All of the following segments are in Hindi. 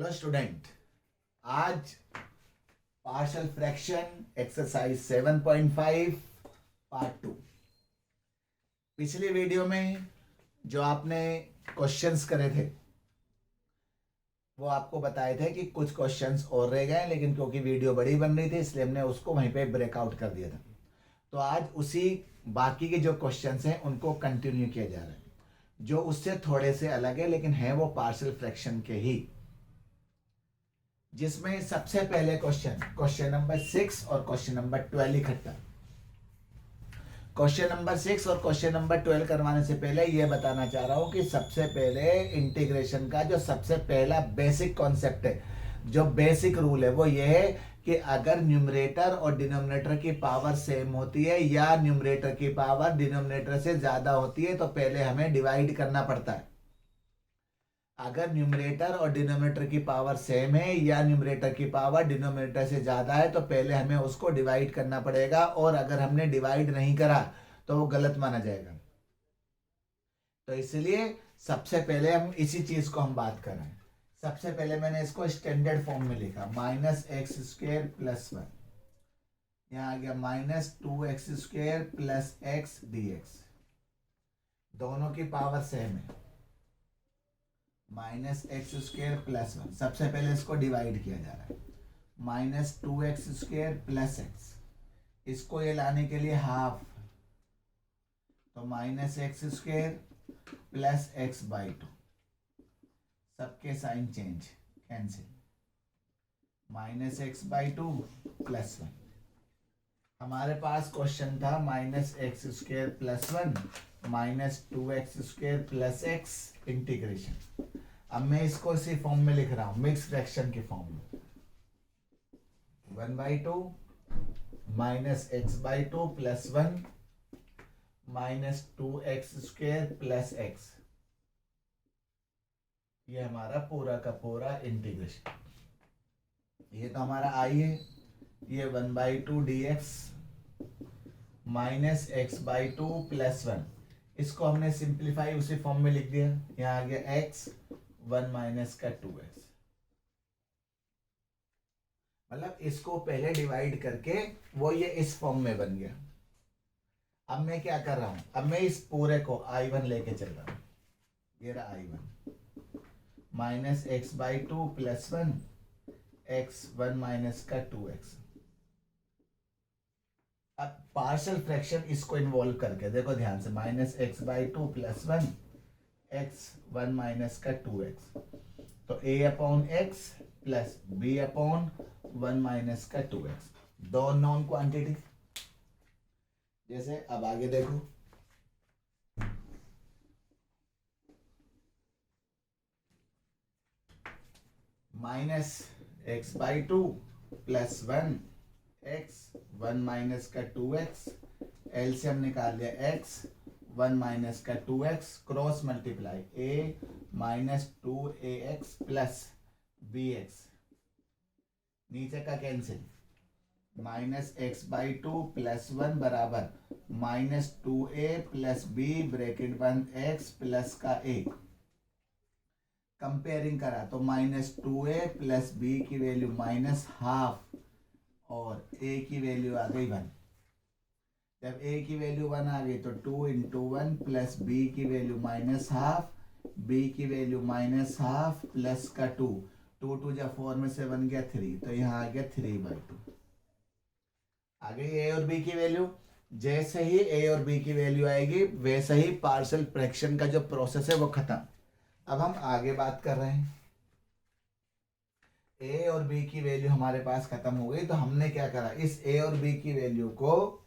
Hello student. आज पार्शियल फ्रैक्शन एक्सरसाइज 7.5 पार्ट 2। पिछली वीडियो में जो आपने क्वेश्चंस करे थे वो आपको बताए थे कि कुछ क्वेश्चंस और रह गए, लेकिन क्योंकि वीडियो बड़ी बन रही थी इसलिए हमने उसको वहीं पे ब्रेकआउट कर दिया था। तो आज उसी बाकी के जो क्वेश्चंस हैं उनको कंटिन्यू किया जा रहा है, जो उससे थोड़े से अलग है लेकिन है वो पार्शियल फ्रैक्शन के ही। जिसमें सबसे पहले क्वेश्चन नंबर 6 और क्वेश्चन नंबर 12 इकट्ठा। क्वेश्चन नंबर 6 और क्वेश्चन नंबर 12 करवाने से पहले यह बताना चाह रहा हूं कि सबसे पहले इंटीग्रेशन का जो सबसे पहला बेसिक कॉन्सेप्ट है, जो बेसिक रूल है वो ये है कि अगर न्यूमरेटर और डिनोमिनेटर की पावर सेम होती है या न्यूमरेटर की पावर डिनोमिनेटर से ज्यादा होती है तो पहले हमें डिवाइड करना पड़ता है। अगर न्यूमरेटर और डिनोमिनेटर की पावर सेम है या न्यूमरेटर की पावर डिनोमिनेटर से ज्यादा है तो पहले हमें उसको डिवाइड करना पड़ेगा, और अगर हमने डिवाइड नहीं करा तो वो गलत माना जाएगा। तो इसलिए सबसे पहले हम इसी चीज को हम बात कर रहे हैं। सबसे पहले मैंने इसको स्टैंडर्ड फॉर्म में लिखा, -x² + 1। यहाँ आ गया -2x² + x dx। दोनों की पावर सेम है, -x² + 1। सबसे पहले इसको डिवाइड किया जा रहा है, -2x² + x। इसको ये लाने के लिए हाफ, तो -x² + x/2। सबके साइन चेंज, कैंसिल, -x/2 + 1। हमारे पास क्वेश्चन था -x² + 1 -2x² + x इंटीग्रेशन। अब मैं इसको इसी फॉर्म में लिख रहा हूं, मिक्स फ्रैक्शन के फॉर्म में। 1/2 -x/2 + 1 -2x² + x। ये हमारा पूरा का पूरा इंटीग्रेशन। ये तो हमारा आई है। ये 1/2 dx -x/2 + 1। इसको हमने सिंप्लीफाई उसी फॉर्म में लिख दिया। यहाँ आ गया x 1 - का 2x। मतलब इसको पहले डिवाइड करके वो ये इस फॉर्म में बन गया। अब मैं क्या कर रहा हूं, अब मैं इस पूरे को I1 लेके चल रहा हूं। ये रहा I1 -x/2 + 1 x 1 - का 2x। अब पार्शियल फ्रैक्शन इसको इन्वॉल्व करके देखो ध्यान से, -x/2 + 1 x 1 - का 2x। तो a/x + b/1 - का 2x, दो नॉन क्वांटिटी। जैसे अब आगे देखो, -x/2 + 1 x 1 - का 2x। एलसीएम निकाल लिया, x 1 - का 2x cross multiply a -2ax + bx। नीचे का कैंसिल, -x/2 + 1 बराबर -2a + b ब्रैकेट बंद x प्लस का a। कंपेयरिंग करा तो -2a + b की वैल्यू -½ और a की वैल्यू आ गई 1। जब a की वैल्यू 1 आ गई तो 2 × 1 + b की वैल्यू -½ b की वैल्यू -½ प्लस का 2। 2 2 जा 4 में से बन गया 3, तो यहाँ आ गया 3/2। आ गई a और b की वैल्यू। जैसे ही a और b की वैल्यू आएगी वैसे ही पार्शियल फ्रैक्शन का जो प्रोसेस है वो खत्म। अब हम आगे बात कर रहे हैं। a और b की वैल्यू हमारे पास खत्म हो गई, तो हमने क्या करा, इस a और b की वैल्यू को,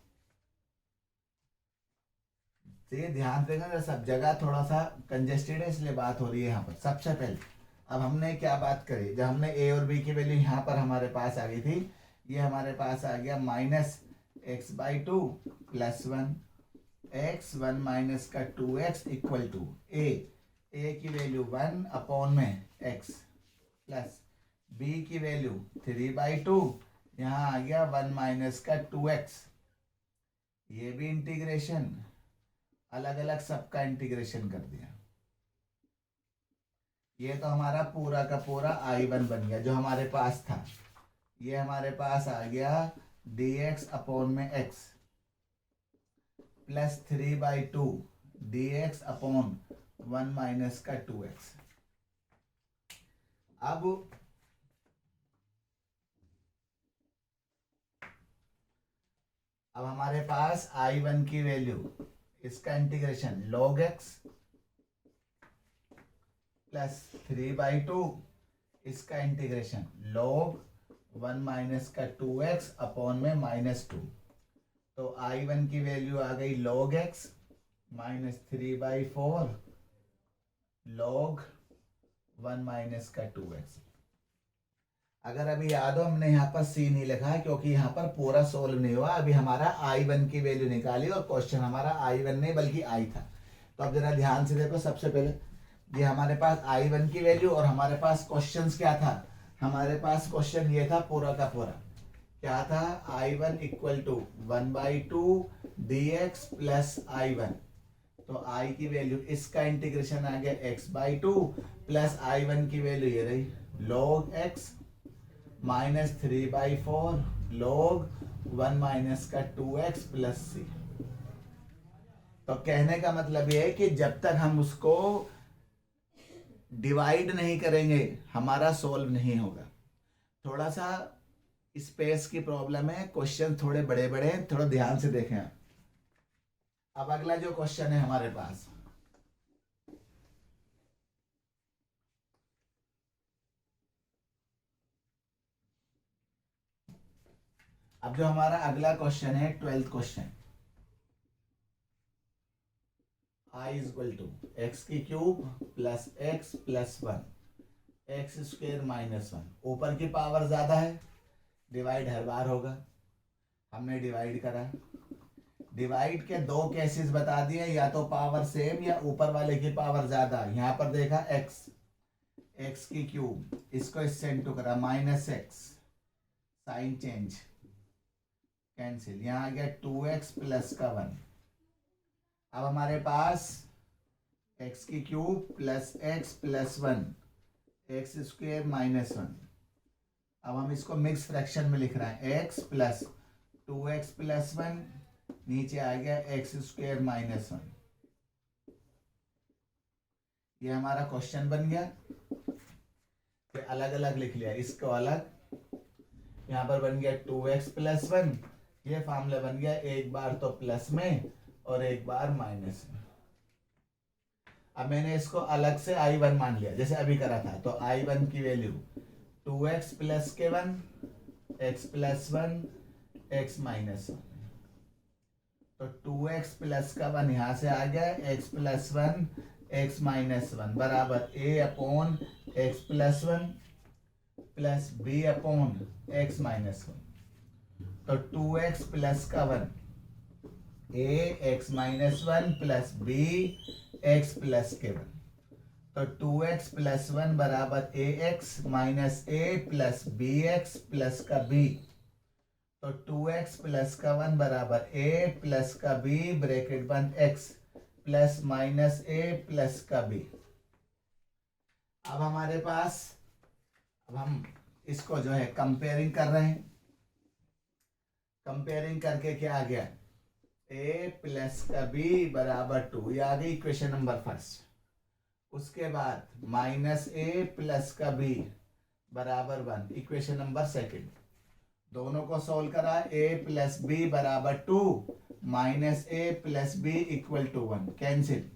तो ये ध्यान देना सब जगह थोड़ा सा कंजेस्टेड है इसलिए बात हो रही है यहाँ पर। सबसे पहले अब हमने क्या बात करी, जब हमने a और b की वैल्यू यहाँ पर हमारे पास आ गई थी, ये हमारे पास आ गया -x/2 + 1 x 1 - का 2x = a की वैल्यू 1 में x प्लस b की वैल्यू 3/2। यहाँ आ गया 1 - का 2x। ये भी इंटीग्रेशन, अलग अलग सबका इंटीग्रेशन कर दिया। ये तो हमारा पूरा का पूरा I1 बन गया जो हमारे पास था। ये हमारे पास आ गया dx अपॉन में x plus 3/2 dx upon 1 minus का 2x। अब हमारे पास I1 की वैल्यू, इसका इंटीग्रेशन log x प्लस 3/2, इसका इंटीग्रेशन log 1 माइनस का 2x अपॉन में -2। तो I1 की वैल्यू आ गई log x minus 3/4 log 1 minus का 2x। अगर अभी याद हो, हमने यहाँ पर c नहीं लिखा है क्योंकि यहाँ पर पूरा सोल्व नहीं हुआ। अभी हमारा I1 की वैल्यू निकाली और क्वेश्चन हमारा I1 नहीं बल्कि I था। तो अब जरा ध्यान से देखो, सबसे पहले ये हमारे पास I1 की वैल्यू और हमारे पास क्वेश्चन क्या था। हमारे पास क्वेश्चन ये था पूरा का पूरा, क्या था, I1 equal to 1/2 dx plus I1। तो I की वैल्यू, इसका इंटीग्रेशन आ गया x/2 प्लस I1 की वैल्यू ये रही log x minus 3/4 log 1 minus का 2x प्लस c। तो कहने का मतलब ये है कि जब तक हम उसको डिवाइड नहीं करेंगे हमारा सोल्व नहीं होगा। थोड़ा सा स्पेस की प्रॉब्लम है, क्वेश्चन थोड़े बड़े बड़े हैं, थोड़ा ध्यान से देखें। अब अगला जो क्वेश्चन है हमारे पास, अब जो हमारा अगला क्वेश्चन है 12th question, I equal to x की cube plus x plus 1 x square minus 1। ऊपर की पावर ज्यादा है, डिवाइड हर बार होगा। हमने डिवाइड करा, डिवाइड के दो केसेस बता दिए, या तो पावर सेम या ऊपर वाले की पावर ज्यादा। यहाँ पर देखा एक्स, एक्स की क्यूब, इसको इससे इंटू करा minus x, sign change cancel, यहाँ आ गया 2x प्लस का 1। अब हमारे पास x की cube plus x plus 1 x square minus 1। अब हम इसको मिक्स फ्रैक्शन में लिख रहे हैं, x प्लस 2x प्लस 1, नीचे आ गया एक्स स्क्वेयर माइनस 1। ये हमारा क्वेश्चन बन गया। फिर अलग अलग लिख लिया, इसको अलग, यहाँ पर बन गया 2x प्लस 1। ये फार्मूला बन गया एक बार तो प्लस में और एक बार माइनस में। अब मैंने इसको अलग से I1 मान लिया जैसे अभी करा था। तो I1 की वैल्यू 2x प्लस के 1 x प्लस 1 x माइनस 1। तो 2x प्लस का 1 यहाँ से आ गया, x प्लस 1 x माइनस 1 बराबर a upon x plus 1 plus b upon x minus 1। तो 2x प्लस का 1 a x minus 1 plus b x plus के 1। तो 2x प्लस 1 बराबर ax minus a plus bx plus का b। तो 2x प्लस का 1 बराबर a प्लस का b ब्रैकेट बंद x plus minus a plus का b। अब हमारे पास, अब हम इसको जो है कंपेयरिंग कर रहे हैं। कंपेयरिंग करके क्या आ गया, a प्लस का b बराबर 2, ये आ गई इक्वेशन नंबर फर्स्ट। उसके बाद माइनस a प्लस का b बराबर 1, इक्वेशन नंबर सेकंड। दोनों को सोल्व करा, a प्लस बी बराबर 2 minus a plus B equal to 1 cancel,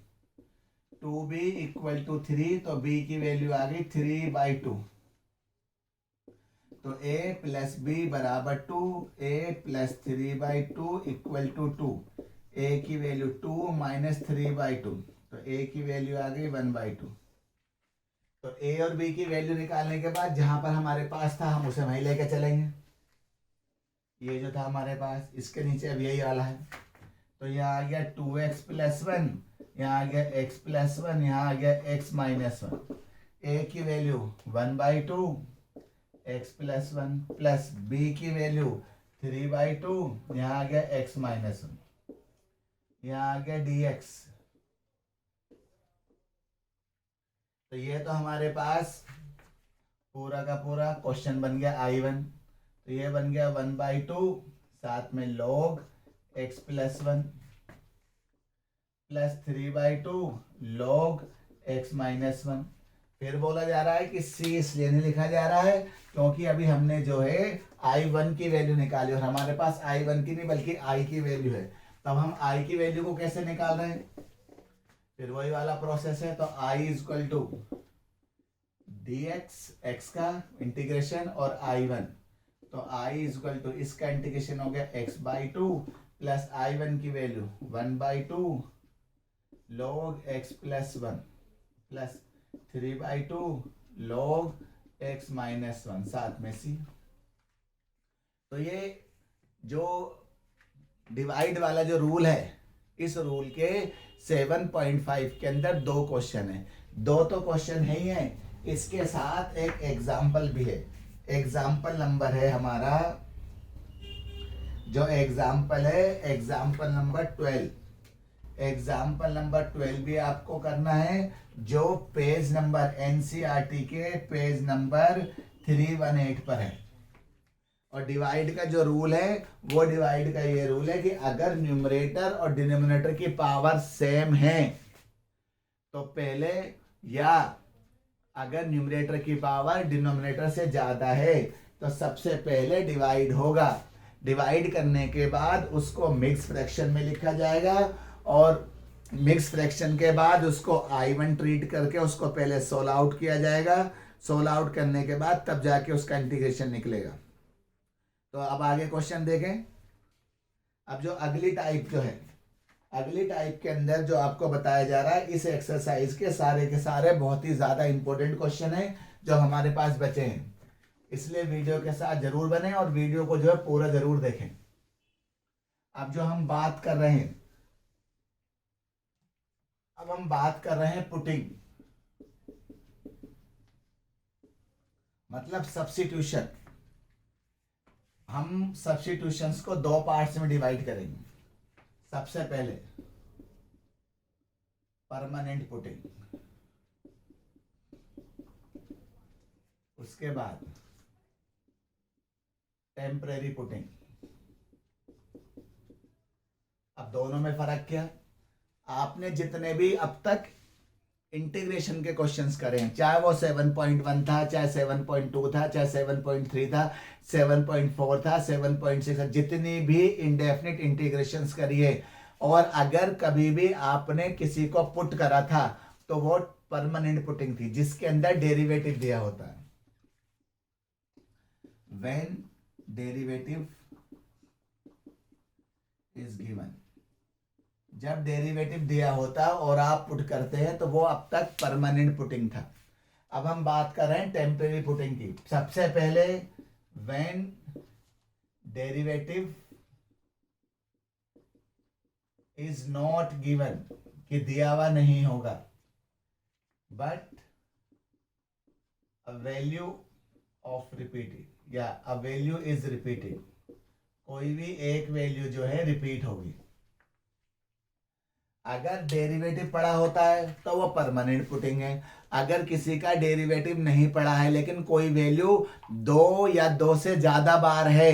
2b equal to 3। तो b की वैल्यू आ गई 3/2। तो a प्लस बी बराबर 2, a plus 3/2 equal to 2। a की वैल्यू 2 माइनस 3/2, तो a की वैल्यू आ गई 1/2। तो a और b की वैल्यू निकालने के बाद जहां पर हमारे पास था हम उसे वहीं लेके चलेंगे। ये जो था हमारे पास, इसके नीचे अब यही वाला है। तो यहाँ आ गया 2x प्लस 1, यहाँ आ गया x प्लस 1, यहाँ आ गया x माइनस 1। a की value 1/2 x plus 1 plus b की वैल्यू 3/2, यहाँ आ गया x माइनस 1, यहाँ आ गया dx। तो ये तो हमारे पास पूरा का पूरा क्वेश्चन बन गया I1। तो ये बन गया 1/2 साथ में log x plus 1 plus 3/2 log x minus 1। फिर बोला जा रहा है कि c इसलिए नहीं लिखा जा रहा है क्योंकि अभी हमने जो है I1 की वैल्यू निकाली और हमारे पास I1 की नहीं बल्कि I की वैल्यू है। तब हम I की वैल्यू को कैसे निकाल रहे हैं? फिर वही वाला प्रोसेस है। तो I equal to dx x का इंटीग्रेशन और I1। तो I इक्वल टू इसका इंटीग्रेशन हो गया x/2 प्लस I1 की value 1/2 log x plus 1 plus 3/2 log x minus 1 साथ में c। तो ये जो डिवाइड वाला जो रूल है, इस रूल के 7.5 के अंदर दो क्वेश्चन है। दो तो क्वेश्चन है ही है, इसके साथ एक एग्जाम्पल भी है। एग्जाम्पल नंबर है हमारा, जो एग्जाम्पल है एग्जाम्पल नंबर 12। एग्जाम्पल नंबर 12 भी आपको करना है, जो पेज नंबर एनसीईआरटी के पेज नंबर 318 पर है। और डिवाइड का जो रूल है, वो डिवाइड का ये रूल है कि अगर न्यूमरेटर और डिनोमिनेटर की पावर सेम है तो पहले, या अगर न्यूमरेटर की पावर डिनोमिनेटर से ज्यादा है तो सबसे पहले डिवाइड होगा। डिवाइड करने के बाद उसको मिक्स फ्रैक्शन में लिखा जाएगा और मिक्स फ्रैक्शन के बाद उसको I1 ट्रीट करके उसको पहले सोल्व आउट किया जाएगा। सोल्व आउट करने के बाद तब जाके उसका इंटीग्रेशन निकलेगा। तो अब आगे क्वेश्चन देखें। अब जो अगली टाइप जो है, अगली टाइप के अंदर जो आपको बताया जा रहा है, इस एक्सरसाइज के सारे बहुत ही ज्यादा इंपॉर्टेंट क्वेश्चन है जो हमारे पास बचे हैं। इसलिए वीडियो के साथ जरूर बने और वीडियो को जो है पूरा जरूर देखें। अब जो हम बात कर रहे हैं, अब हम बात कर रहे हैं पुटिंग, मतलब सब्स्टिट्यूशन। हम सब्स्टिट्यूशंस को दो पार्ट्स में डिवाइड करेंगे। सबसे पहले परमानेंट पुटिंग, उसके बाद टेम्परेरी पुटिंग। अब दोनों में फर्क क्या? आपने जितने भी अब तक इंटीग्रेशन के क्वेश्चंस करे हैं, चाहे वो 7.1 था, चाहे 7.2 था, चाहे 7.3 था, 7.4 था, 7.6 था, जितनी भी इंडेफिनिट इंटीग्रेशंस करी है, और अगर कभी भी आपने किसी को पुट करा था तो वो परमानेंट पुटिंग थी, जिसके अंदर डेरिवेटिव दिया होता है। व्हेन डेरिवेटिव इज गिवन, जब डेरिवेटिव दिया होता और आप पुट करते हैं तो वो अब तक परमानेंट पुटिंग था। अब हम बात कर रहे हैं टेम्परेरी पुटिंग की। सबसे पहले when derivative is not given, कि दिया हुआ नहीं होगा, but a value of repeated, या अ वैल्यू इज रिपीटेड, कोई भी एक वैल्यू जो है रिपीट होगी। अगर डेरिवेटिव पड़ा होता है तो वो परमानेंट पुटिंग है। अगर किसी का डेरिवेटिव नहीं पड़ा है लेकिन कोई वैल्यू 2 या 2 से ज्यादा बार है,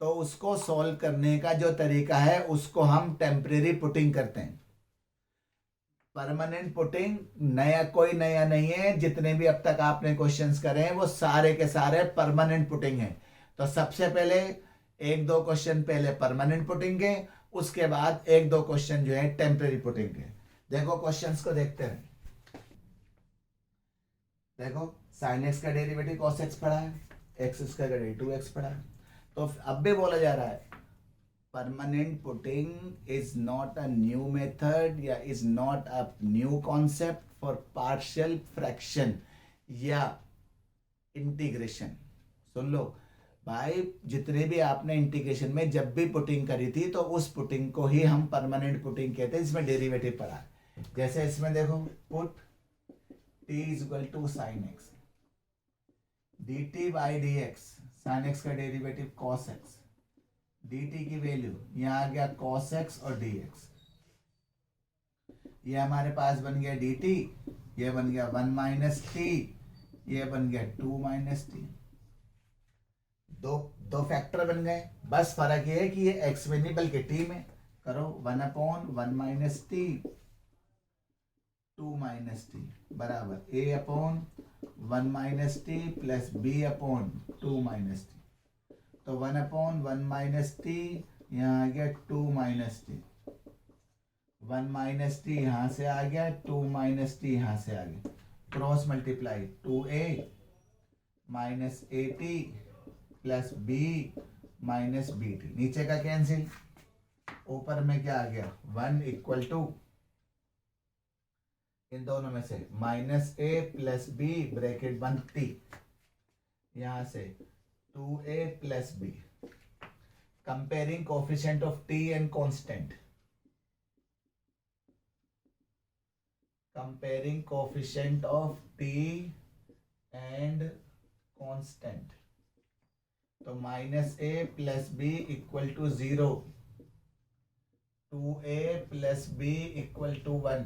तो उसको सॉल्व करने का जो तरीका है उसको हम टेम्परेरी पुटिंग करते हैं। परमानेंट पुटिंग कोई नया नहीं है, जितने भी अब तक आपने क्वेश्चंस करे हैं वो सारे के सारे परमानेंट पुटिंग है। तो सबसे पहले एक दो क्वेश्चन पहले परमानेंट पुटिंग के, उसके बाद एक दो क्वेश्चन जो है टेम्परेरी पुटिंग के। देखो क्वेश्चंस को देखते हैं। देखो sin x का डेरिवेटिव cos x पड़ा है, x का डेरिवेटिव 2x पड़ा है। तो अब भी बोला जा रहा है permanent putting is not a new method या is not a new concept for partial fraction या इंटीग्रेशन। सुन लो भाई, जितने भी आपने इंटीग्रेशन में जब भी पुटिंग करी थी तो उस पुटिंग को ही हम परमानेंट पुटिंग कहते हैं, जिसमें डेरिवेटिव पड़ा है। जैसे इसमें देखो, put t is equal to sine x, dt by d x, sine x का डेरिवेटिव cos x, dt की वैल्यू यहाँ आ गया cos x और dx, ये हमारे पास बन गया dt, ये बन गया 1 माइनस टी, ये बन गया 2 माइनस टी। दो दो फैक्टर बन गए, बस फर्क ये है कि ये एक्स में नहीं बल्कि टी में। करो 1/1 माइनस टी 2 माइनस टी बराबर a/1 minus T plus b/2 minus T. तो 1/1 माइनस टी यहाँ आ गया 2 माइनस टी, 1 माइनस टी यहाँ से आ गया, 2 माइनस टी यहाँ से आ गया, cross multiply 2a minus A T plus B minus B T, नीचे का कैंसिल, ऊपर में क्या आ गया 1 इक्वल टू इन दोनों में से माइनस ए प्लस बी ब्रैकेट बंद टी, यहां से 2a plus b. Comparing coefficient of t and constant, comparing coefficient of t and constant. तो minus A plus B equal to 0, 2a plus B equal to 1।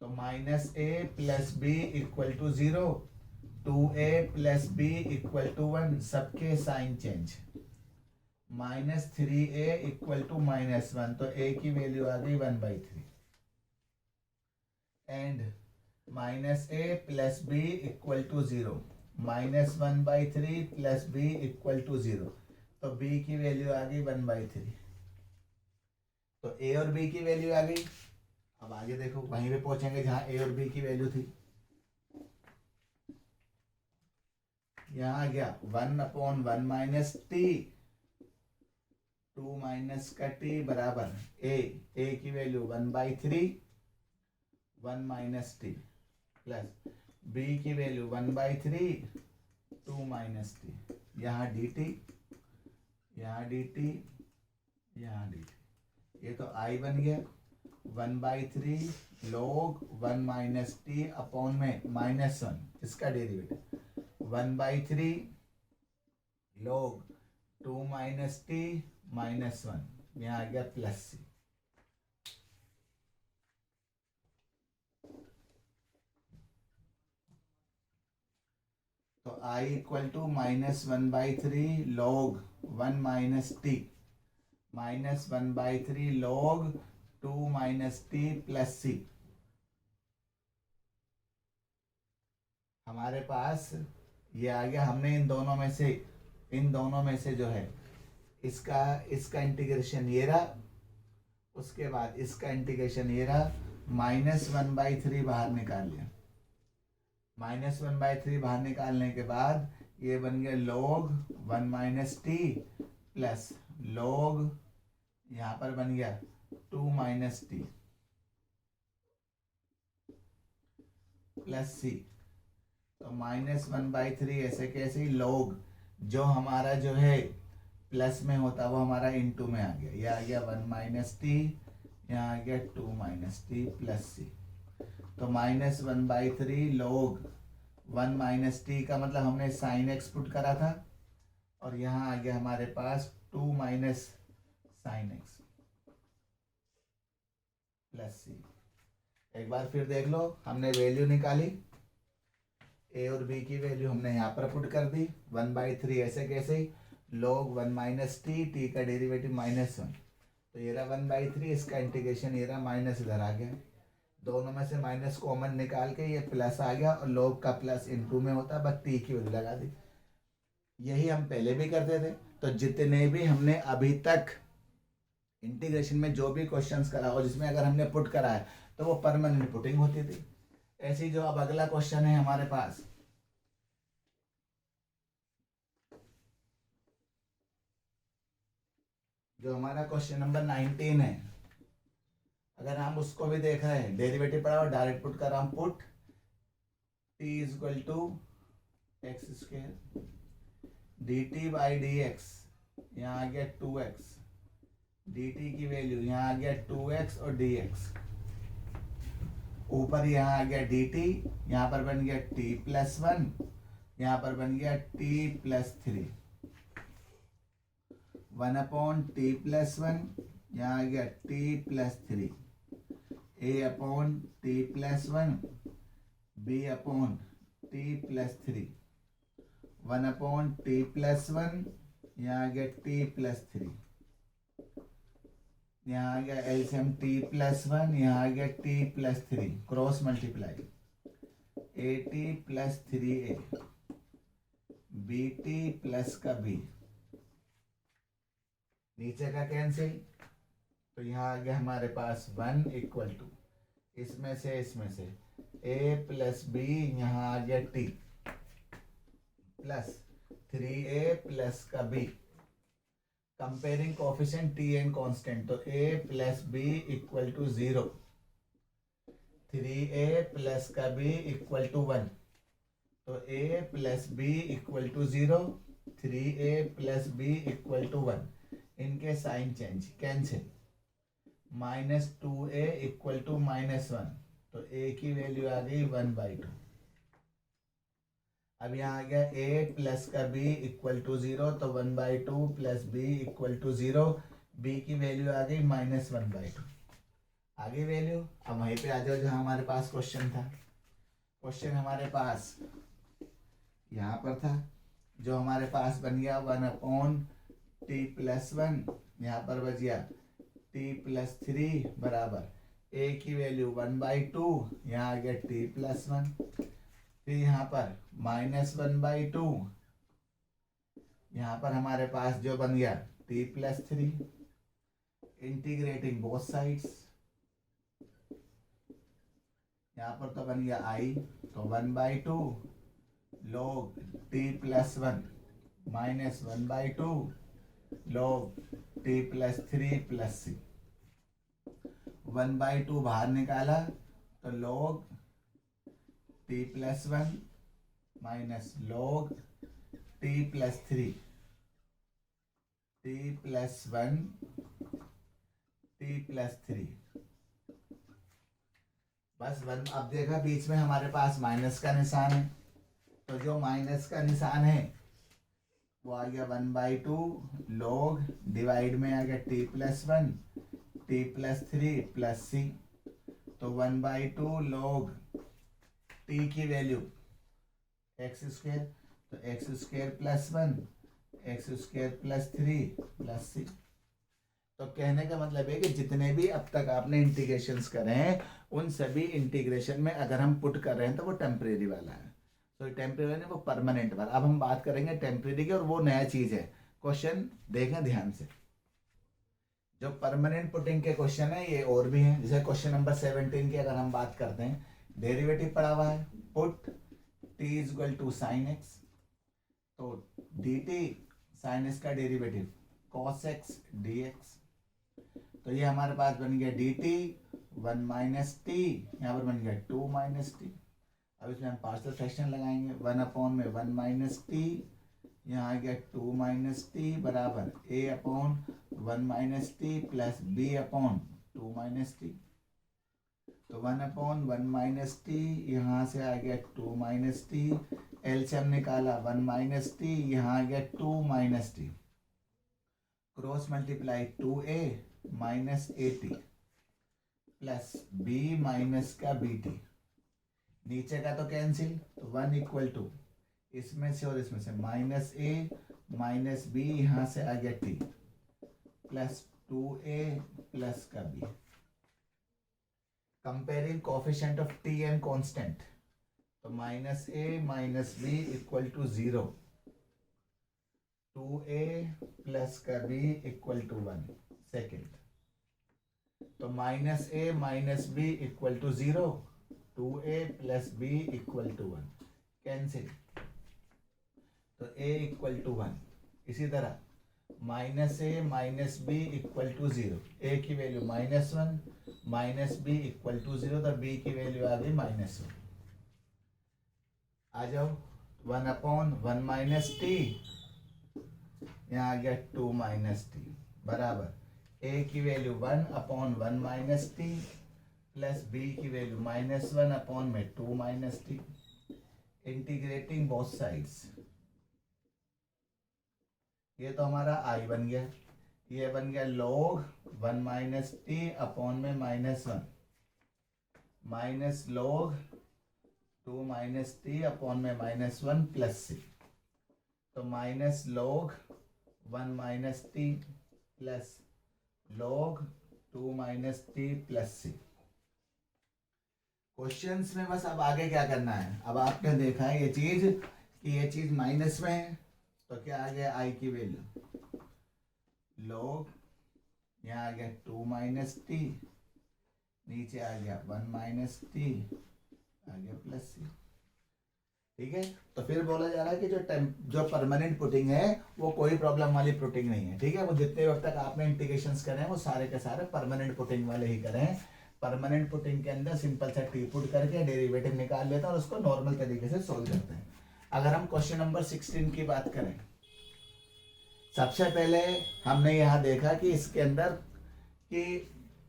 तो minus A plus B equal to 0, 2a plus B equal to 1, सबके sign change. Minus 3a equal to -1, तो a की वैल्यू आ गई 1/3। And minus A plus B equal to 0, -1/3 plus B equal to 0, तो b की वैल्यू आ गई 1/3। तो a और b की वैल्यू आ गई। अब आगे देखो, वहीं पे पहुंचेंगे जहां a और b की वैल्यू थी। यहां आ गया 1/1 माइनस टी, 2 माइनस का टी बराबर a की value 1/3, 1 minus T plus b की वैल्यू 1/3, 2 माइनस टी, यहाँ डी टी, यहाँ डी टी, यहाँ डी टी। ये तो i बन गया 1/3 log 1 माइनस टी अपॉन में -1, इसका डेरिवेटिव 1/3 log 2 माइनस टी -1, यहाँ आ गया प्लस सी। तो i equal to -1/3 log 1 minus t -1/3 log 2 minus T plus c. हमारे पास ये आ गया। हमने इन दोनों में से जो है इसका इंटीग्रेशन ये रहा, उसके बाद इसका इंटीग्रेशन ये रहा, -1/3 बाहर निकाल लिया। -1/3 बाहर निकालने के बाद ये बन गया log 1 minus T plus log, यहाँ पर बन गया 2 माइनस टी प्लस सी। तो -1/3 ऐसे कैसे ही log जो हमारा जो है प्लस में होता वो हमारा इनटू में आ गया, ये आ गया 1 माइनस टी, यहाँ आ गया 2 माइनस टी प्लस सी। तो -1/3 log 1 माइनस टी का मतलब हमने साइन एक्स पुट करा था, और यहाँ आ गया हमारे पास 2 माइनस साइन एक्स प्लस सी। एक बार फिर देख लो, हमने वैल्यू निकाली, ए और बी की वैल्यू हमने यहाँ पर पुट कर दी। 1/3 ऐसे कैसे ही log 1 माइनस टी का डेरिवेटिव -1, तो ये रहा 1/3, इसका इंटीग्रेशन ये रहा, माइनस इधर आ गया, दोनों में से माइनस कॉमन निकाल के ये प्लस आ गया, और log का प्लस इनटू में होता, बस टी की वैल्यू लगा दी। यही हम पहले भी करते थे। तो जितने भी हमने अभी तक इंटीग्रेशन में जो भी क्वेश्चंस करा हो जिसमें अगर हमने पुट करा है तो वो परमानेंट पुटिंग होती थी। ऐसी जो अब अगला क्वेश्चन है हमारे पास, जो हमारा क्वेश्चन नंबर 19 है, अगर हम उसको भी देख रहे हैं, डेरिवेटिव पढ़ा और डायरेक्ट पुट कर रहा हूं, put t is equal to x square d t by d x, यहाँ आ गया 2x, dt की वैल्यू यहाँ आ गया 2x और dx, ऊपर यहाँ आ गया dt, यहाँ पर बन गया t प्लस 1, यहाँ पर बन गया t प्लस 3, 1/t प्लस 1, यहाँ आ गया t plus 3 a upon t plus one, b upon t plus three, one upon t plus one, यहाँ आ गया टी प्लस थ्री, यहाँ आ गया एलसीएम टी प्लस वन, यहाँ आ गया T plus three, cross multiply, A T plus three A, B T plus का बी, नीचे का कैंसिल, तो यहाँ आ गया हमारे पास वन इक्वल टू इसमें से ए प्लस बी, यहाँ आ गया T plus three a plus का b, comparing coefficient t and constant, तो a plus B equal to zero, three a plus का बी इक्वल टू वन, तो a plus B equal to zero, three a plus B equal to one, इनके sign change cancel, minus two a equal to minus one, तो ए की वैल्यू आ गई 1/2। अब यहाँ आ गया ए प्लस का बी इक्वल टू जीरो, तो 1/2 plus B equal to zero, B की वैल्यू आ गई -1/2, आ गई वैल्यू। अब वहीं पे आ जाओ जहाँ हमारे पास क्वेश्चन था, क्वेश्चन हमारे पास यहाँ पर था, जो हमारे पास बन गया 1/t प्लस वन, यहाँ पर बच गया t प्लस थ्री बराबर a की वैल्यू 1/2, यहाँ आ गया t प्लस वन, फिर यहाँ पर -1/2, यहाँ पर हमारे पास जो बन गया t plus three, integrating both sides, यहाँ पर तो बन गया i, तो 1/2 log t plus one minus 1/2 log t plus three plus c, 1/2 बाहर निकाला तो log t plus one minus log t plus three, t plus one t plus three, बस वन। अब देखा बीच में हमारे पास माइनस का निशान है, तो जो माइनस का निशान है वो आ गया 1/2 log डिवाइड में आ गया t plus one t plus three plus c, तो 1/2 log t की वैल्यू एक्स स्क्वेयर, तो x square plus one x square plus three plus c. तो कहने का मतलब है कि जितने भी अब तक आपने इंटीग्रेशंस करे हैं उन सभी इंटीग्रेशन में अगर हम पुट कर रहे हैं तो वो टेम्परेरी वाला है, तो टेम्परेरी नहीं वो परमानेंट वाला। अब हम बात करेंगे टेम्परेरी की, और वो नया चीज है। क्वेश्चन देखें ध्यान से, जो परमानेंट पुटिंग के क्वेश्चन है ये और भी हैं, जैसे क्वेश्चन नंबर 17 की अगर हम बात करते हैं, डेरिवेटिव पड़ा हुआ है, put t is equal to sine x, तो dt साइन एक्स का डेरिवेटिव cos x dx, तो ये हमारे पास बन गया dt 1 माइनस टी, यहाँ पर बन गया 2 माइनस टी। अब इसमें हम पार्शियल फ्रैक्शन लगाएंगे, 1 अपॉन में 1 माइनस टी, यहाँ आ गया 2 माइनस टी बराबर a upon 1 minus T plus b upon 2 minus T, तो 1 अपॉन 1 माइनस टी, यहाँ से आ गया 2 माइनस टी, एलसीएम निकाला 1 माइनस टी, यहाँ आ गया 2 minus T, cross multiply 2a minus A T plus b minus का बी टी, नीचे का तो कैंसिल, तो 1 इक्वल टू इसमें से और इसमें से माइनस ए माइनस बी, यहाँ से आ गया टी प्लस 2a प्लस का b, comparing coefficient of t and constant, तो minus a minus b equal to zero, 2a plus का बी इक्वल टू 1 सेकेंड, तो minus a minus b equal to zero, 2a plus B equal to 1 cancel, तो a इक्वल टू 1। इसी तरह minus a minus b equal to zero, a की value -1 minus b equal to zero, तो बी की वैल्यू आ गई -1। आ जाओ 1 अपॉन 1 माइनस टी, यहाँ आ गया 2 माइनस टी बराबर ए की value 1 upon 1 minus T plus B की वैल्यू -1 अपॉन में 2 minus T, integrating both sides, ये तो हमारा आई बन गया, ये बन गया log 1 माइनस टी अपॉन में -1 minus log 2 minus t upon में -1 प्लस सी। तो minus log 1 minus T plus log 2 minus T plus c. Questions में बस अब आगे क्या करना है, अब आपने देखा है ये चीज कि ये चीज माइनस में है, तो क्या आ गया आई की वैल्यू log, यहाँ आ गया 2 माइनस टी, नीचे आ गया 1 माइनस टी, आ गया प्लस सी। ठीक है, तो फिर बोला जा रहा है कि जो परमानेंट पुटिंग है वो कोई प्रॉब्लम वाली पुटिंग नहीं है। ठीक है, वो जितने वक्त तक आपने इंटीग्रेशंस करे हैं वो सारे के सारे परमानेंट पुटिंग वाले ही करें। परमानेंट पुटिंग के अंदर सिंपल सा टी पुट करके डेरिवेटिव निकाल लेते हैं और उसको नॉर्मल तरीके से सोल्व करते हैं। अगर हम क्वेश्चन नंबर 16 की बात करें, सबसे पहले हमने यहाँ देखा कि इसके अंदर कि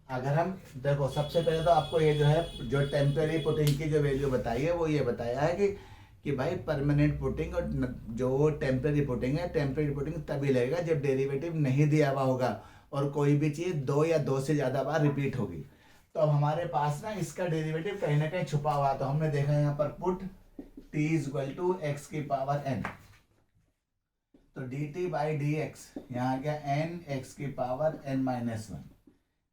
अगर हम देखो, सबसे पहले तो आपको ये जो है जो टेम्परेरी पुटिंग की जो वैल्यू बताई है वो ये बताया है कि भाई परमानेंट पुटिंग और जो टेम्परेरी पुटिंग है, टेम्परेरी पुटिंग तभी लगेगा जब डेरिवेटिव नहीं दिया हुआ होगा और कोई भी चीज़ 2 या 2 से ज़्यादा बार रिपीट होगी। तो अब हमारे पास ना इसका डेरिवेटिव कहीं ना कहीं छुपा हुआ, तो हमने देखा यहाँ पर put t equal to x की पावर n, तो dt बाई डी एक्स यहाँ आ गया n एक्स की पावर n माइनस 1,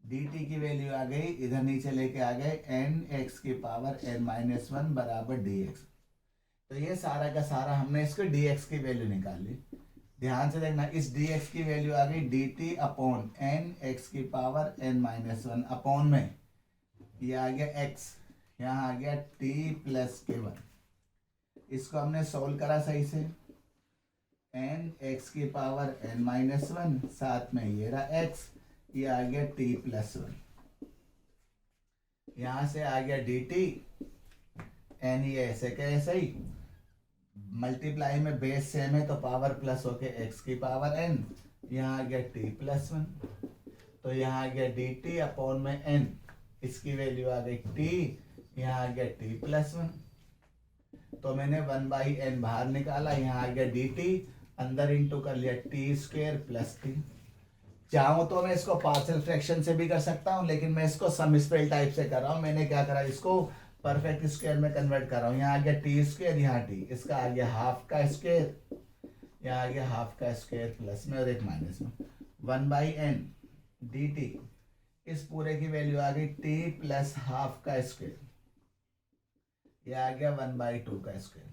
dt की वैल्यू आ गई इधर नीचे लेके आ गए n एक्स की पावर n माइनस 1 बराबर dx। तो ये सारा का सारा हमने इसको dx की वैल्यू निकाल ली। ध्यान से देखना, इस dx की वैल्यू आ गई dt अपॉन n एक्स की पावर n माइनस 1 अपॉन में ये आ गया x, यहाँ आ गया t प्लस k1। इसको हमने सोल्व करा सही से, n एक्स की पावर n माइनस 1 साथ में ये रहा x, ये आ गया t प्लस 1, यहाँ से आ गया dt, n ये ऐसे का ऐसे ही, मल्टीप्लाई में बेस सेम है तो पावर प्लस होके x की पावर n, यहाँ आ गया t प्लस 1, तो यहाँ आ गया dt अपॉन में n, इसकी वैल्यू आ गई t, यहाँ आ गया t प्लस 1। तो मैंने 1 बाई n बाहर निकाला, यहाँ आ गया dt, अंदर इंटू कर लिया टी स्क्वेयर प्लस टी। चाहूँ तो मैं इसको पार्शियल फ्रैक्शन से भी कर सकता हूँ, लेकिन मैं इसको सम स्पेल टाइप से कर रहा हूँ। मैंने क्या करा, इसको परफेक्ट स्क्वायर में कन्वर्ट कर रहा हूँ। यहाँ आ गया टी स्क्वायर, यहाँ टी, इसका आ गया हाफ का स्क्वायर, यहाँ आ गया हाफ का स्क्वायर प्लस में और एक माइनस में, 1 बाई एन डी टी, इस पूरे की वैल्यू आ गई टी प्लस हाफ का स्क्वायर, यह आ गया 1 बाई 2 का स्क्वायर।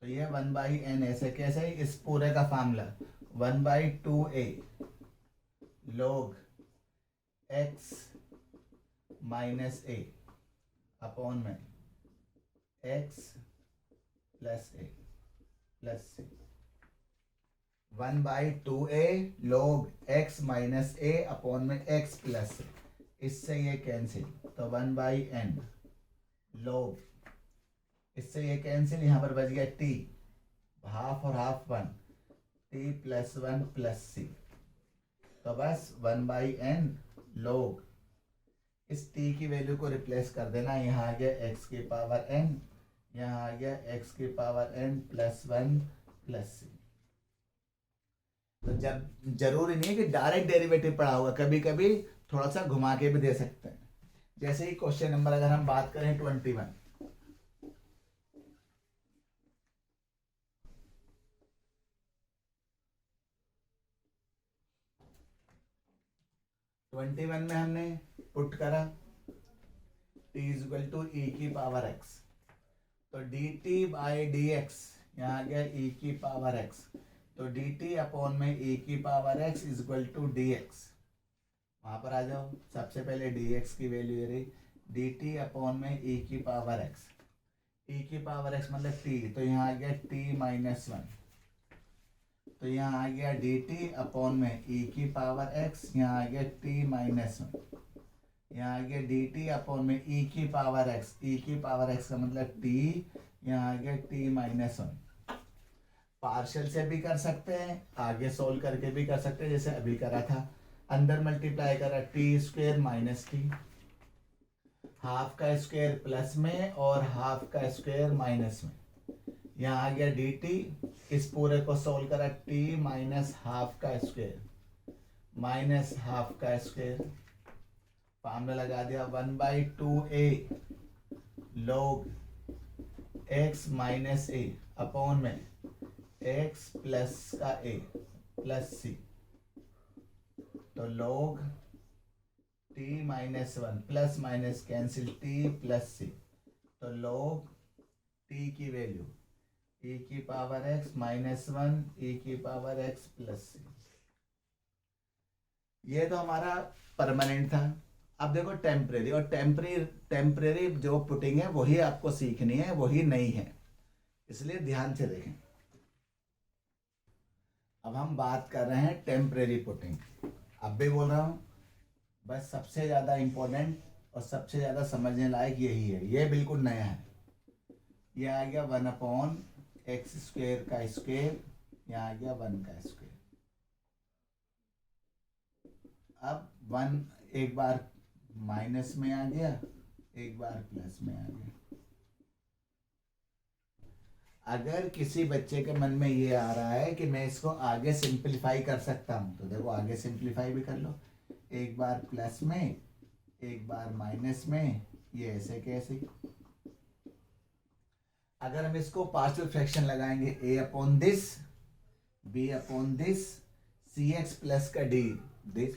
तो ये 1 बाई एन ऐसे कैसे, इस पूरे का formula 1 by 2a log x minus a upon में x plus a plus c, 1 by 2a log x minus a upon में x प्लस a, इससे ये कैंसिल, तो 1 बाई n log, इससे ये कैंसिल, यहाँ पर बच गया t, हाफ और half 1, t plus 1 plus c, तो बस 1 बाई n log, इस t की वैल्यू को रिप्लेस कर देना, यहाँ आ गया x की पावर n, यहाँ आ गया x की power n plus 1 plus c। तो जब जरूरी नहीं है कि डायरेक्ट डेरिवेटिव पढ़ा होगा, कभी कभी थोड़ा सा घुमा के भी दे सकते हैं। जैसे ही क्वेश्चन नंबर अगर हम बात करें 21, में हमने पुट करा t इक्वल टू e की पावर x, तो dt बाई डी एक्स, यहाँ आ गया e की पावर x, तो dt अपॉन में e की power x equal to d x. वहाँ पर आ जाओ, सबसे पहले dx की वैल्यू ये रही, dt अपॉन में e की पावर x, e की पावर x मतलब t, तो यहाँ आ गया t माइनस 1, तो यहाँ आ गया dt अपॉन में e की पावर x, यहाँ आ गया t माइनस 1, यहाँ आ गया dt अपॉन में e की पावर x, e की पावर x का मतलब t, यहाँ आ गया t माइनस 1। पार्शियल से भी कर सकते हैं, आगे सोल्व करके भी कर सकते हैं, जैसे अभी करा था, अंदर मल्टीप्लाई करा T square minus T, half का स्क्वायर प्लस में और हाफ का स्क्वायर माइनस में, यहाँ आ गया डी टी, इस पूरे को सोल्व करा टी माइनस हाफ का स्क्वायर माइनस हाफ का स्क्वायर फार्मूला लगा दिया 1/2a log x माइनस ए अपॉन में x प्लस का a प्लस c, तो log t minus 1 plus minus cancel t plus c, तो log t की वैल्यू e की पावर x माइनस 1 e की पावर x प्लस c। ये तो हमारा परमानेंट था। अब देखो टेम्परेरी, और टेम्परेरी जो पुटिंग है वही आपको सीखनी है, वही नहीं है, इसलिए ध्यान से देखें। अब हम बात कर रहे हैं टेम्परेरी पुटिंग। अब भी बोल रहा हूं, बस सबसे ज्यादा इंपॉर्टेंट और सबसे ज्यादा समझने लायक यही है, ये बिल्कुल नया है। ये आ गया 1/x² का स्क्वायर, यहाँ आ गया 1 का स्क्वायर। अब 1 एक बार माइनस में आ गया, एक बार प्लस में आ गया। अगर किसी बच्चे के मन में ये आ रहा है कि मैं इसको आगे सिंपलीफाई कर सकता हूं, तो देखो आगे सिंपलीफाई भी कर लो। एक बार प्लस में, एक बार माइनस में, ये ऐसे कैसे। अगर हम इसको पार्शियल फ्रैक्शन लगाएंगे, a upon this, b upon this, cx plus का d दिस,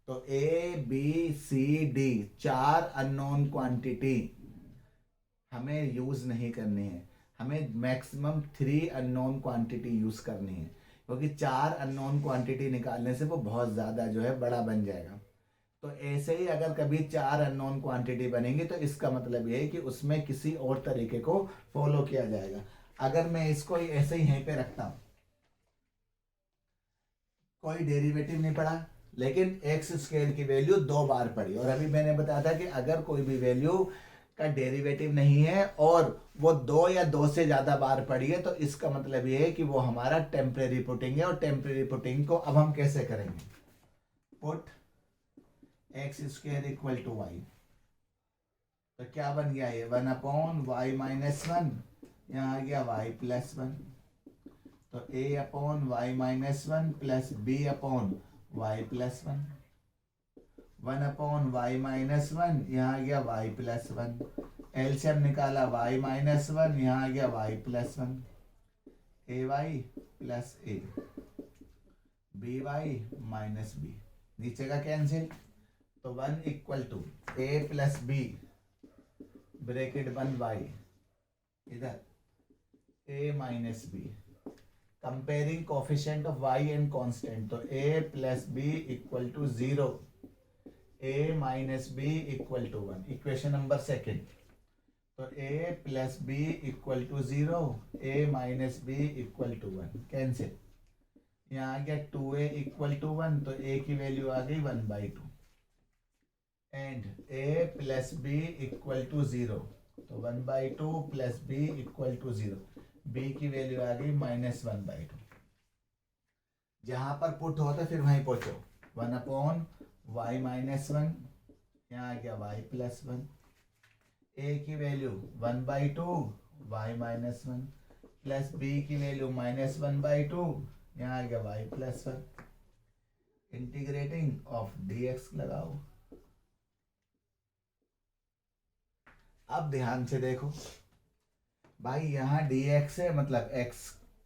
तो A B C D 4 unknown quantity हमें यूज नहीं करनी है, हमें मैक्सिमम 3 अननोन क्वांटिटी यूज करनी है, क्योंकि 4 अननोन क्वांटिटी निकालने से वो बहुत ज़्यादा जो है बड़ा बन जाएगा। तो ऐसे ही अगर कभी 4 अननोन क्वांटिटी बनेंगी तो इसका मतलब ये है कि उसमें किसी और तरीके को फॉलो किया जाएगा। अगर मैं इसको ऐसे ही यहीं पे रखता हूँ, कोई डेरिवेटिव नहीं पड़ा, लेकिन x² की वैल्यू 2 बार पड़ी, और अभी मैंने बताया था कि अगर कोई भी वैल्यू का डेरिवेटिव नहीं है और वो 2 या 2 से ज्यादा बार पड़ी है, तो इसका मतलब ये है कि वो हमारा टेम्परेरी पुटिंग है। और टेम्परेरी पुटिंग को अब हम कैसे करेंगे, put x² equal to y, तो क्या बन गया ये 1/y माइनस 1, यहाँ आ गया y प्लस 1, तो a upon y minus 1 plus b upon y plus 1, 1/y minus 1, यहाँ आ गया y प्लस 1, एलसीएम निकाला y माइनस 1, यहाँ आ गया y plus 1, ay plus a, by minus b, नीचे का कैंसिल, तो 1 equal to a plus b bracket 1y, इधर a minus b, comparing coefficient of y and constant, तो a plus b equal to 0, a minus b equal to 1, equation number second. तो a plus b equal to 0, a minus b equal to 1, cancel, यहाँ आ गया 2a इक्वल टू 1, तो a की वैल्यू आ गई 1/2, and a plus b equal to 0, तो 1/2 plus b equal to 0, b की वैल्यू आ गई -1/2। जहां पर पुट होता फिर वहीं पहुंचो, 1/y माइनस 1, यहाँ आ गया y प्लस 1, a की value 1/2 y minus 1 plus b की वैल्यू -1/2, यहाँ आ गया y plus 1, integrating of dx लगाओ। अब ध्यान से देखो भाई, यहाँ dx है मतलब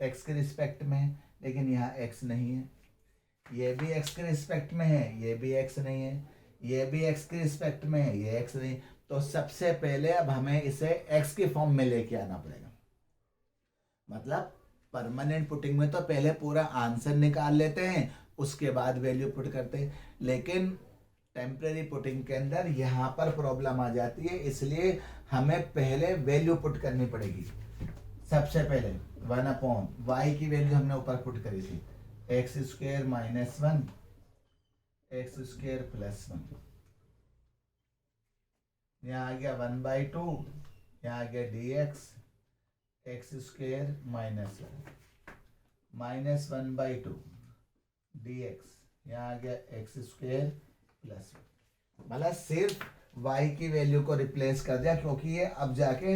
x के रिस्पेक्ट में है, लेकिन यहाँ x नहीं है, ये भी x के रिस्पेक्ट में है, ये भी x नहीं है, ये भी x के रिस्पेक्ट में है, ये x नहीं। तो सबसे पहले अब हमें इसे x की फॉर्म में लेके आना पड़ेगा। मतलब परमानेंट पुटिंग में तो पहले पूरा आंसर निकाल लेते हैं, उसके बाद वैल्यू पुट करते हैं, लेकिन टेम्परेरी पुटिंग के अंदर यहाँ पर प्रॉब्लम आ जाती है, इसलिए हमें पहले वैल्यू पुट करनी पड़ेगी। सबसे पहले 1/y की वैल्यू हमने ऊपर पुट करी थी, x² माइनस 1, x² प्लस 1, यहाँ आ गया 1/2, यहाँ आ गया dx, x² minus 1 minus 1/2 dx, यहाँ आ गया x² प्लस 1। मतलब सिर्फ y की वैल्यू को रिप्लेस कर दिया, क्योंकि ये अब जाके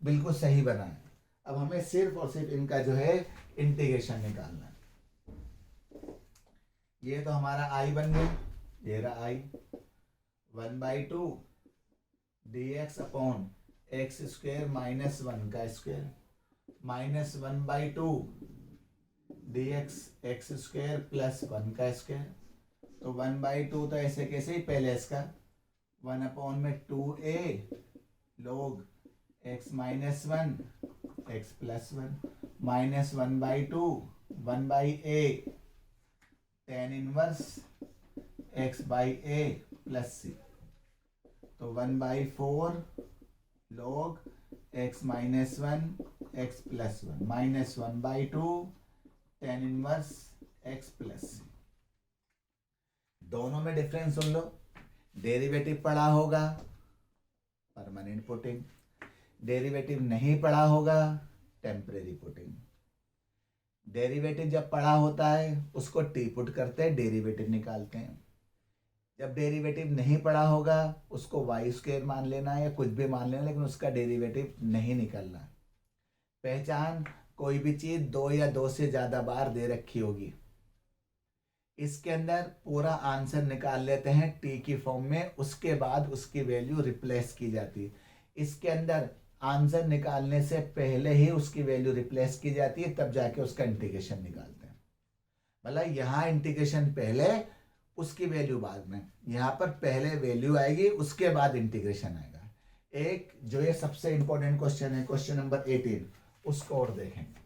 बिल्कुल सही बना है। अब हमें सिर्फ और सिर्फ इनका जो है इंटीग्रेशन निकालना है। ये तो हमारा i बन गया, ये रहा i, 1/2 dx upon x square minus 1 का square minus 1/2 dx x square plus 1 का स्क्वेयर। तो 1/2 तो ऐसे कैसे ही पहले इसका 1 में 2a log x minus 1 x plus 1 minus 1/2 1/a tan inverse x by a plus c। तो 1/4 log x minus 1 x plus 1 minus 1/2 tan inverse x plus c। दोनों में डिफरेंस सुन लो। डेरिवेटिव पढ़ा होगा परमानेंट पुटिंग, डेरिवेटिव नहीं पढ़ा होगा टेम्परेरी पुटिंग। डेरिवेटिव जब पढ़ा होता है उसको टी पुट करते हैं, डेरिवेटिव निकालते हैं। जब डेरिवेटिव नहीं पढ़ा होगा उसको वाई स्क्वेयर मान लेना है या कुछ भी मान लेना, लेकिन उसका डेरिवेटिव नहीं निकलना। पहचान, कोई भी चीज 2 या 2 से ज्यादा बार दे रखी होगी, इसके अंदर पूरा आंसर निकाल लेते हैं टी की फॉर्म में, उसके बाद उसकी वैल्यू रिप्लेस की जाती है। इसके अंदर आंसर निकालने से पहले ही उसकी वैल्यू रिप्लेस की जाती है, तब जाके उसका इंटीग्रेशन निकालते हैं। मतलब यहाँ इंटीग्रेशन पहले उसकी वैल्यू बाद में, यहाँ पर पहले वैल्यू आएगी उसके बाद इंटीग्रेशन आएगा। एक जो ये सबसे इंपॉर्टेंट क्वेश्चन है, क्वेश्चन नंबर 18, उसको और देखेंगे।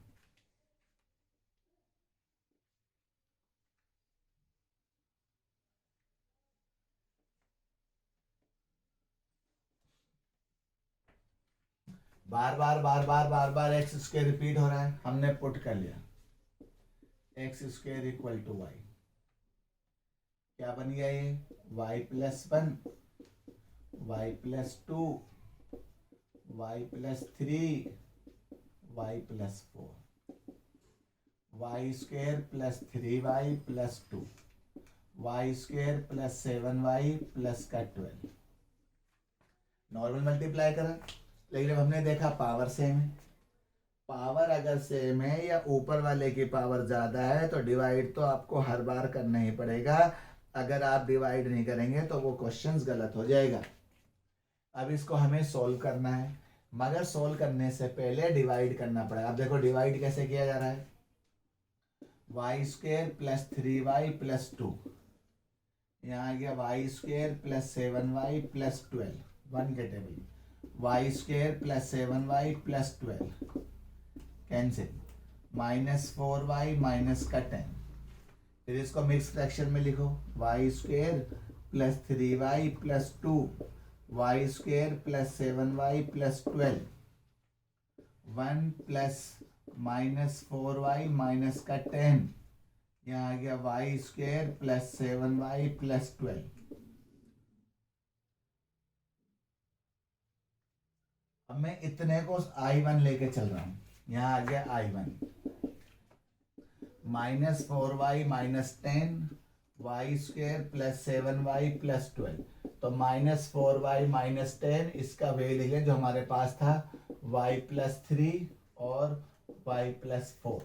बार बार बार बार बार बार एक्स स्क्वायर रिपीट हो रहा है, हमने पुट कर लिया x square equal to y. क्या बन गया ये y plus 1 y plus 2 y plus 3 y plus 4 y square plus 3y plus 2 y square plus 7y plus का 12। नॉर्मल मल्टीप्लाई करा, लेकिन अब हमने देखा पावर सेम है। पावर अगर सेम है या ऊपर वाले की पावर ज़्यादा है तो डिवाइड तो आपको हर बार करना ही पड़ेगा। अगर आप डिवाइड नहीं करेंगे तो वो क्वेश्चंस गलत हो जाएगा। अब इसको हमें सोल्व करना है, मगर सोल्व करने से पहले डिवाइड करना पड़ेगा। अब देखो डिवाइड कैसे किया जा रहा है, Y square plus 3y plus 2, यहाँ आ गया y square plus 7y plus 12, one के table y square plus 7y plus 12 cancel, minus 4y minus का 10। फिर इसको मिक्स फ्रैक्शन में लिखो, y square plus 3y plus 2 y square plus 7y plus 12 1 plus minus 4y minus का 10, यहाँ आ गया y square plus 7y plus 12। अब मैं इतने को I1 लेके चल रहा हूं, यहाँ आ गया I1 minus 4y minus 10 y square plus 7y plus 12। तो माइनस 4y माइनस 10 इसका वे लिख लें जो हमारे पास था y प्लस 3 और y प्लस 4।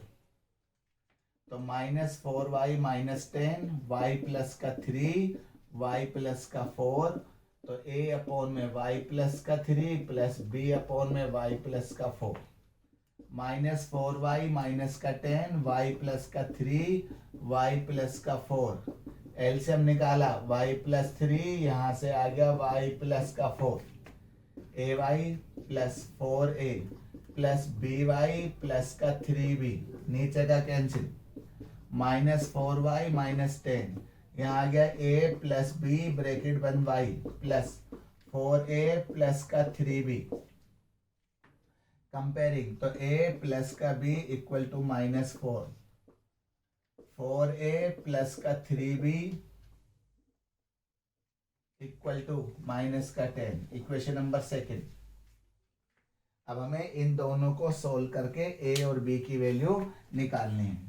तो minus 4y minus 10 y plus का 3 y प्लस का 4, तो a अपॉन में y प्लस का 3 प्लस b अपॉन में y प्लस का 4, माइनस 4y माइनस का 10 y प्लस का 3 y प्लस का 4, एलसीएम निकाला y प्लस 3, यहाँ से आ गया y प्लस का 4, ay plus 4a plus by plus का 3b, नीचे का कैंसिल, माइनस 4y माइनस 10, यहाँ आ गया a प्लस b ब्रैकेट बंद y प्लस 4a प्लस का 3b। कंपेयरिंग, तो a प्लस का b equal to minus 4, 4a plus का 3b इक्वल टू माइनस का 10, इक्वेशन नंबर सेकेंड। अब हमें इन दोनों को सोल्व करके a और b की वैल्यू निकालनी है।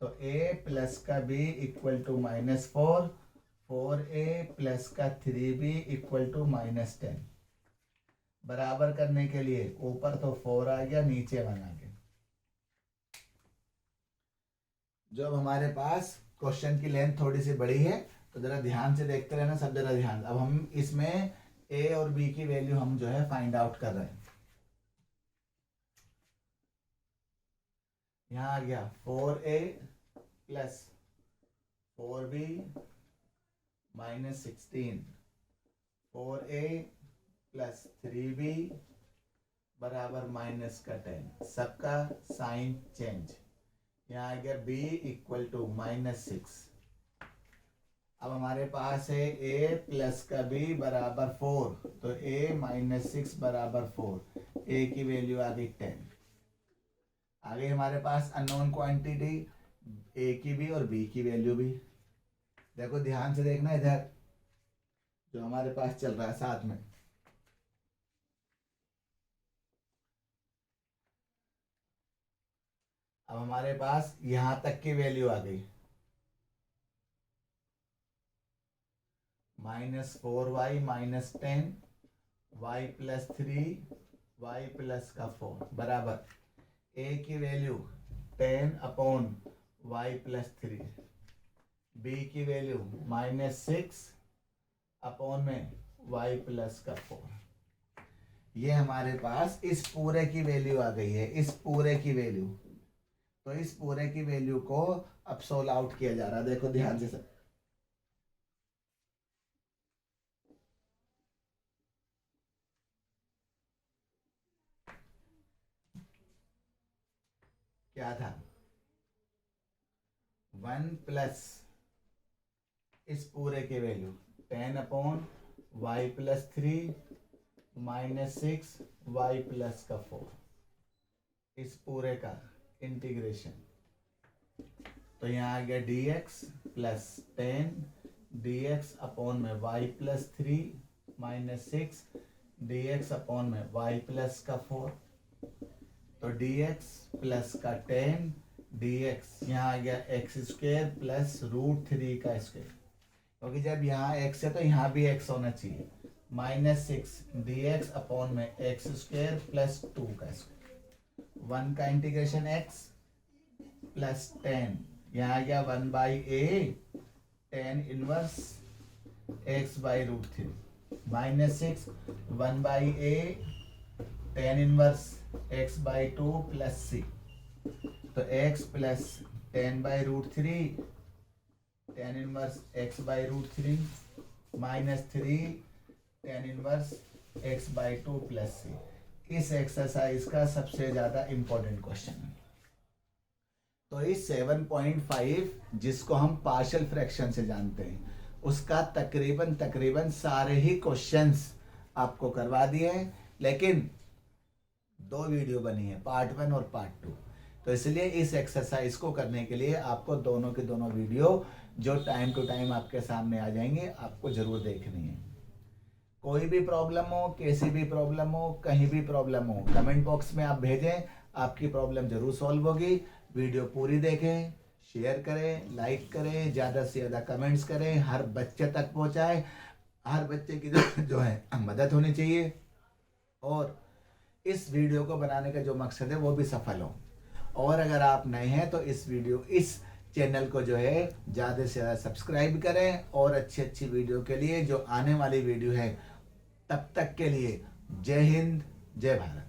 तो a प्लस का b equal to minus 4, 4a plus का 3b इक्वल टू माइनस 10। बराबर करने के लिए ऊपर तो 4 आ गया, नीचे 1 आ गया। जब हमारे पास क्वेश्चन की लेंथ थोड़ी सी बड़ी है तो जरा ध्यान से देखते रहना सब, जरा ध्यान। अब हम इसमें ए और बी की वैल्यू हम जो है फाइंड आउट कर रहे हैं। यहाँ आ गया 4a plus 4b minus 16, 4a plus 3b बराबर माइनस का 10, सबका साइन चेंज। यहाँ आ गया b इक्वल टू -6। अब हमारे पास है a प्लस का b बराबर 4, तो a -6 बराबर 4, a की वैल्यू आ गई 10। आगे हमारे पास अननोन क्वांटिटी a की भी और b की वैल्यू भी। देखो ध्यान से देखना इधर जो हमारे पास चल रहा है साथ में। अब हमारे पास यहां तक की वैल्यू आ गई, -4y minus 10, y plus 3, y plus का 4 बराबर a की value 10 upon y plus 3, b की वैल्यू -6 अपॉन में y प्लस का 4। ये हमारे पास इस पूरे की वैल्यू आ गई है, इस पूरे की वैल्यू। तो इस पूरे की वैल्यू को अब सोल्व आउट किया जा रहा है। देखो ध्यान से सब, क्या था 1 प्लस इस पूरे की value 10 upon y plus 3 -6 y plus का 4, इस पूरे का इंटीग्रेशन। तो यहाँ आ गया dx प्लस 10 dx अपॉन में y प्लस 3 -6 dx अपॉन में y प्लस का 4। तो dx प्लस का 10 dx यहाँ आ गया x² प्लस √3 का स्क्वायर, क्योंकि जब यहाँ x है तो यहाँ भी x होना चाहिए। -6 dx अपॉन में x² प्लस 2 का स्क्वायर, 1 का इंटीग्रेशन x प्लस 10, यहाँ आ गया 1/a 10 inverse x by √3, -6 1/a 10 inverse x by 2 plus c। तो x plus 10/√3 10 inverse x by √3 -3 10 inverse x by 2 plus c। इस एक्सरसाइज का सबसे ज्यादा इंपॉर्टेंट क्वेश्चन है। तो इस 7.5 जिसको हम पार्शियल फ्रैक्शन से जानते हैं, उसका तकरीबन सारे ही क्वेश्चंस आपको करवा दिए हैं, लेकिन 2 वीडियो बनी है, पार्ट 1 और पार्ट 2। तो इसलिए इस एक्सरसाइज को करने के लिए आपको दोनों के दोनों वीडियो जो टाइम टू टाइम आपके सामने आ जाएंगे, आपको जरूर देखनी है। कोई भी प्रॉब्लम हो, कैसी भी प्रॉब्लम हो, कहीं भी प्रॉब्लम हो, कमेंट बॉक्स में आप भेजें, आपकी प्रॉब्लम जरूर सॉल्व होगी। वीडियो पूरी देखें, शेयर करें, लाइक करें, ज़्यादा से ज़्यादा कमेंट्स करें, हर बच्चे तक पहुँचाएं। हर बच्चे की जो है मदद होनी चाहिए, और इस वीडियो को बनाने का जो मकसद है वो भी सफल हो। और अगर आप नए हैं तो इस चैनल को जो है ज़्यादा से ज़्यादा सब्सक्राइब करें, और अच्छी वीडियो के लिए जो आने वाली वीडियो है तब तक के लिए जय हिंद, जय भारत।